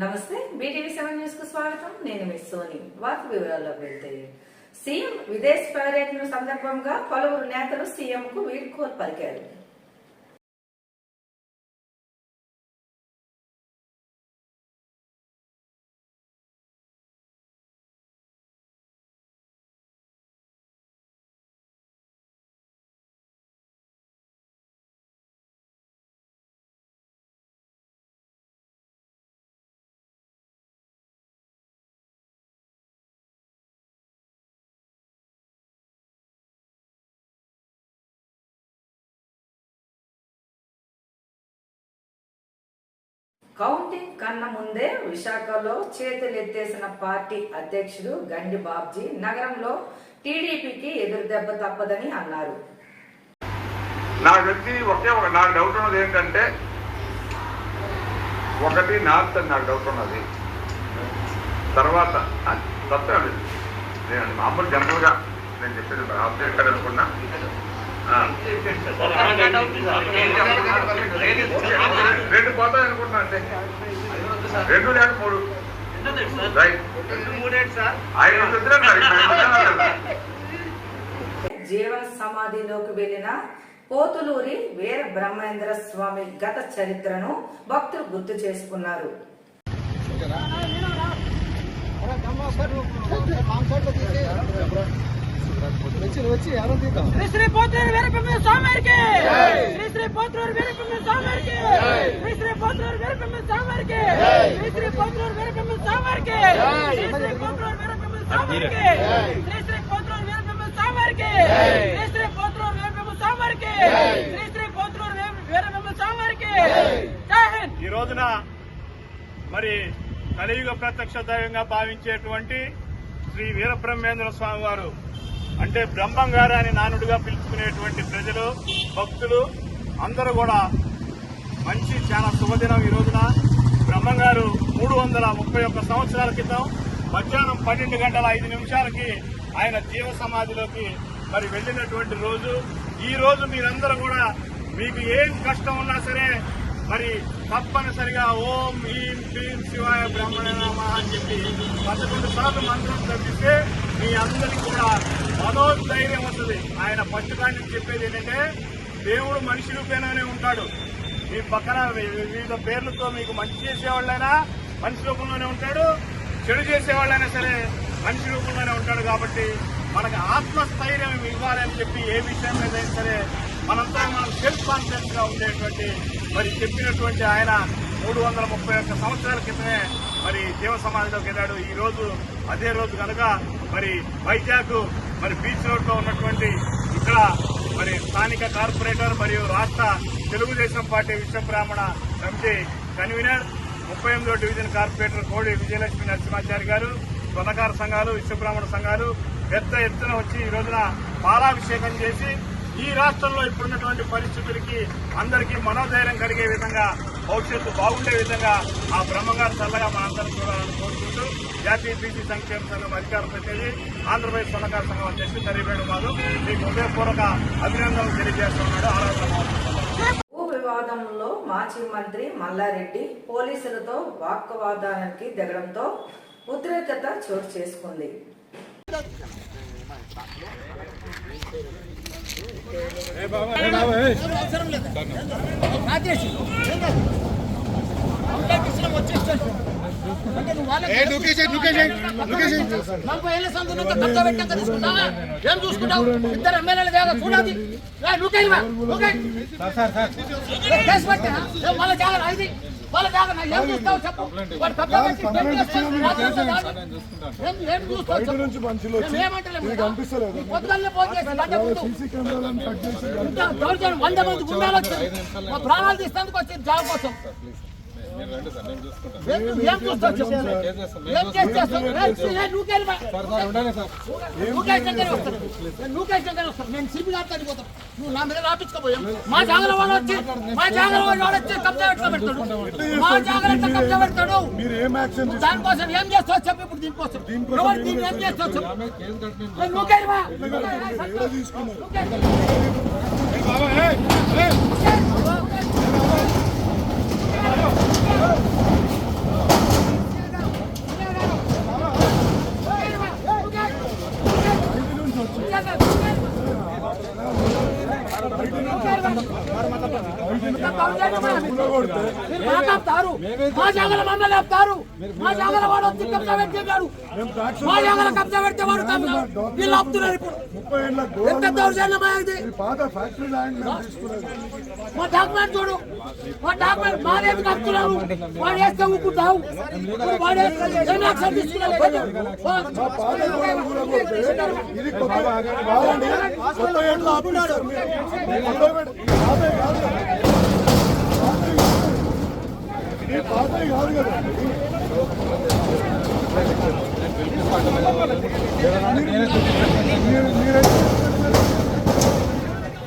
నమస్తే BTV7 news కు స్వాగతం. నేను మిస్ సోని. వార్త వివరాల్లోకి వెళ్తే సీఎం విదేశ పర్యటన సందర్భంగా పలువురు నేతలు సీఎం కు వీడ్కోలు పలికారు. కౌంటింగ్ కన్నా ముందే విశాఖలో చేతులెత్తేసిన పార్టీ అధ్యక్షుడు గండి బాబ్జీ నగరంలో టీడీపీకి ఎదురు దెబ్బ తప్పదని అన్నారు. నాకు తెలిసి నాకు డౌట్ ఉన్నది ఏంటంటే, ఒకటి నార్త్ అని నాకు డౌట్ ఉన్నది. తర్వాత తప్పేది నేను మామూలు జనరల్గా నేను చెప్పేది ఆబ్జెక్ట్ అనుకున్నా. రెండు పోతాయి అనుకుంటున్నా, అంటే 2 లేక 3 జీవన సమాధిలోకి వెళ్లిన పోతులూరి వీర బ్రహ్మేంద్ర స్వామి గత చరిత్రను భక్తులు గుర్తు చేసుకున్నారు. శ్రీ పోతులూరి వీరబ్రహ్మేంద్ర స్వామికి శ్రీ పోతులూరి వీరబ్రహ్మేంద్ర స్వామికి శ్రీ పోతులూరి వీరబ్రహ్మేంద్ర స్వామికి శ్రీ పోతులూరి వీరబ్రహ్మేంద్ర స్వామికి శ్రీ పోతులూరి వీరబ్రహ్మేంద్ర స్వామికి శ్రీ పోతులూరి వీరబ్రహ్మేంద్ర స్వామికి శ్రీ పోతులూరి వీరబ్రహ్మేంద్ర స్వామికి శ్రీ పోతులూరి వీరబ్రహ్మేంద్ర స్వామికి జై హింద్. ఈ రోజున మరి కలియుగ ప్రత్యక్ష దైవంగా భావించేటువంటి శ్రీ వీరబ్రహ్మేంద్ర స్వామి వారు అంటే బ్రహ్మంగారు అని నానుడిగా పిలుచుకునేటువంటి ప్రజలు, భక్తులు అందరూ కూడా మంచి చాలా శుభదినం. ఈ రోజున బ్రహ్మంగారు 331 సంవత్సరాల క్రితం మధ్యాహ్నం 12:05 ఆయన జీవ సమాధిలోకి మరి వెళ్లినటువంటి రోజు. ఈ రోజు మీరందరూ కూడా మీకు ఏం కష్టం ఉన్నా సరే మరి తప్పనిసరిగా ఓం హ్రీం క్లీం శివాయ బ్రహ్మణే నమః అని చెప్పి 11 సార్లు మంత్రం చదివితే మీ అందరికీ కూడా మనోధైర్యం వస్తుంది. ఆయన పంచకాన్ని చెప్పేది ఏంటంటే, దేవుడు మనిషి రూపేణనే ఉంటాడు. మీ పక్కన వివిధ పేర్లతో మీకు మంచి చేసేవాళ్ళైనా మనిషి రూపంలోనే ఉంటాడు, చెడు చేసేవాళ్ళైనా సరే మనిషి రూపంలోనే ఉంటాడు. కాబట్టి మనకు ఆత్మస్థైర్యం ఇవ్వాలని చెప్పి ఏ విషయం మీద సరే మనంతా మనం సెల్ఫ్ కాన్ఫిడెన్స్ గా ఉండేటువంటి మరి చెప్పినటువంటి ఆయన 331 సంవత్సరాల క్రితమే మరి జీవ సమాధిలోకి వెళ్ళాడు. ఈ రోజు అదే రోజు కనుక మరి వైజాగ్ మరి బీచ్ రోడ్ లో ఉన్నటువంటి ఇక్కడ మరి స్థానిక కార్పొరేటర్ మరియు రాష్ట్ర తెలుగుదేశం పార్టీ విశ్వబ్రాహ్మణ కమిటీ కన్వీనర్ 38వ డివిజన్ కార్పొరేటర్ కోడి విజయలక్ష్మి నరసింహాచారి గారు, స్వర్ణకార సంఘాలు, విశ్వబ్రాహ్మణ సంఘాలు పెద్ద ఎత్తున వచ్చి ఈ రోజున పాలాభిషేకం చేసి ఈ రాష్ట్రంలో ఇప్పుడున్నటువంటి పరిస్థితులకి అందరికీ మనోధైర్యం కలిగే విధంగా, భవిష్యత్తు బాగుండే విధంగా ఆ బ్రహ్మగారు చల్లగా మనందరం చూడాలని కోరుకుంటూ జాతీయ బీసీ సంక్షేమ సంఘం అధికార ప్రతినిధి, ఆంధ్రప్రదేశ్ స్వర్ణకార సంఘం అధ్యక్షుడు కరీవేణు మాధవ్ మీకు హృదయపూర్వక అభినందనలు తెలియజేస్తున్నాడు. భూ వివాదంలో మాజీ మంత్రి మల్లారెడ్డి పోలీసులతో వాగ్వాదానికి దిగడంతో ఉద్రిక్తత చోటు చేసుకుంది. ఏం చూసుకుంటావు? 2 ఎమ్మెల్యేలు దేగా చూడాలి. వాళ్ళ జాగా ఇది వాళ్ళ జాగా ఏం చూస్తావు చెప్పు. వాడు ఏం చూస్తావు? ఏమంటలేదు పొద్దున్నే ఫోన్ చేసి 100 మంది గుండాలు వచ్చారు. మా ప్రాణాలు తీసేందుకు వచ్చి జాబ్ కోసం ఏం చూస్తావు చెప్పు. ఏం చేస్తావు? నేను సిబి గారితో పోతాను. నువ్వు నా మీద రాపించుకోపోయాం. మా జాగ్రత్త వాడు వచ్చి కబ్జా పెట్టుకోబెడతాడు. మా జాగ్రత్త కబ్జా పెడతాడు. దానికోసం ఏం చేస్తావు చెప్పు. ఇప్పుడు దీనికోసం దీన్ని ఏం చేస్తావు చెప్పు. నువ్వుకేమా మాట్లాడతారు మా జాగల మమ్మల్ని ఆపుతారు మా జాగల వాడు వచ్చి కబ్జా పెట్టాడు మా జాగల కబ్జా పెడితే వాడు వీళ్ళు ఆపుతున్నారు ఇప్పుడు ఎంత దౌర్జన్యమా ఇది మా డాక్యుమెంట్ చూడు మా డాక్యుమెంట్ మాదేమి కడుతున్నారు వాడు వేస్తే ఊపుతావు వాడు ఏం యాక్షన్ తీసుకున్నావు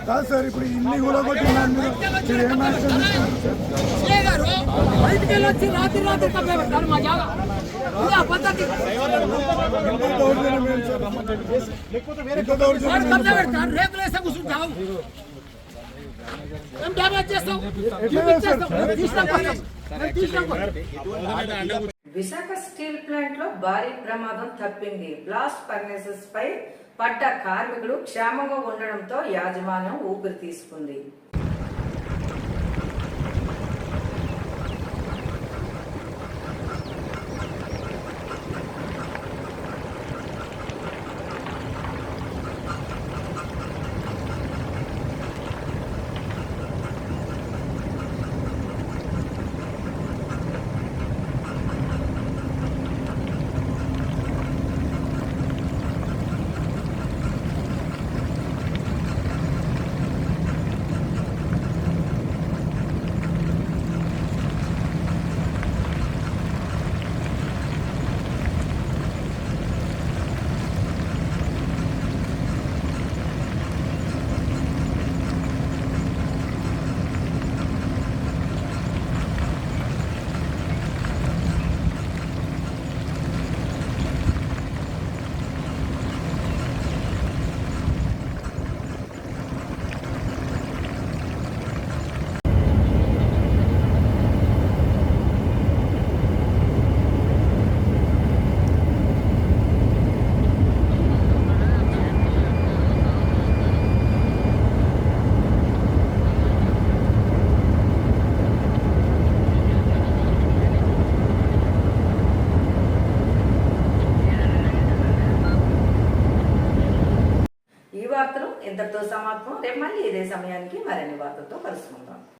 కాదు సార్ ఇప్పుడు ఇన్ని కూడా కొట్టి మీరు ఏం యాక్షన్ బయటికి వెళ్ళొచ్చి రాత్రి రాత్రి కబ్జా పెడతారు మా జాగా ఇది ఆ పద్ధతి వాడు కబ్జా పెడతారు రేపులు వేస్తే కూర్చుంటావు ఏం డ్యామేజ్ చేస్తావు విశాఖ స్టీల్ ప్లాంట్ లో భారీ ప్రమాదం తప్పింది. బ్లాస్ట్ ఫర్నేసెస్ పై పడ్డ కార్మికులు క్షేమంగా ఉండడంతో యాజమాన్యం ఊపిరి తీసుకుంది. ఈ వార్తలు ఇంతటితో సమాప్తం. రేపు మళ్ళీ ఇదే సమయానికి మరిన్ని వార్తలతో కలుసుకుందాం.